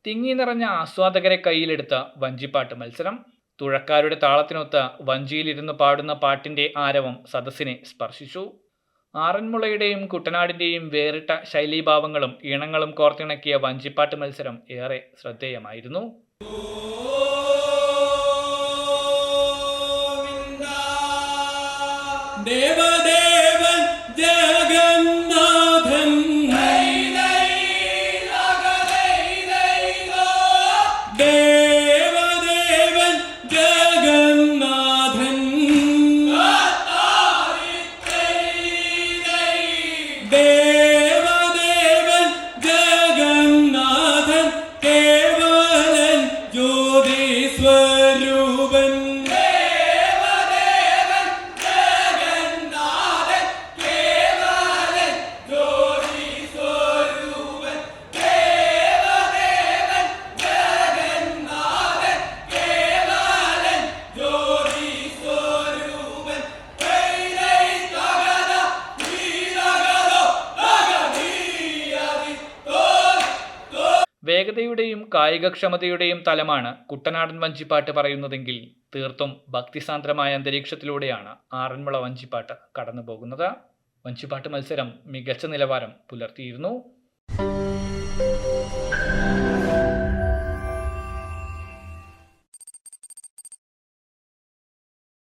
തിങ്ങി നിറഞ്ഞ ആസ്വാദകരെ കയ്യിലെടുത്ത വഞ്ചിപ്പാട്ട് മത്സരം. തുഴക്കാരുടെ താളത്തിനൊത്ത വഞ്ചിയിലിരുന്ന് പാടുന്ന പാട്ടിന്റെ ആരവം സദസ്സിനെ സ്പർശിച്ചു. ആറന്മുളയുടെയും കുട്ടനാടിന്റെയും വേറിട്ട ശൈലീഭാവങ്ങളും ഈണങ്ങളും കോർത്തിണക്കിയ വഞ്ചിപ്പാട്ട് മത്സരം ഏറെ ശ്രദ്ധേയമായിരുന്നു. ദേവദേവൻ ജഗന്നാഥൻ ദേവദേവൻ ജഗന്നാഥൻ ദേവദേവൻ ജഗന്നാഥൻ കേവലൻ ജ്യോതി സ്വരൂപൻ വേഗതയുടെയും കായികക്ഷമതയുടെയും തലമാണ് കുട്ടനാടൻ വഞ്ചിപ്പാട്ട് പറയുന്നതെങ്കിൽ തീർത്തും ഭക്തിസാന്ദ്രമായ അന്തരീക്ഷത്തിലൂടെയാണ് ആറന്മുള വഞ്ചിപ്പാട്ട് കടന്നു പോകുന്നത്. വഞ്ചിപ്പാട്ട് മത്സരം മികച്ച നിലവാരം പുലർത്തിയിരുന്നു.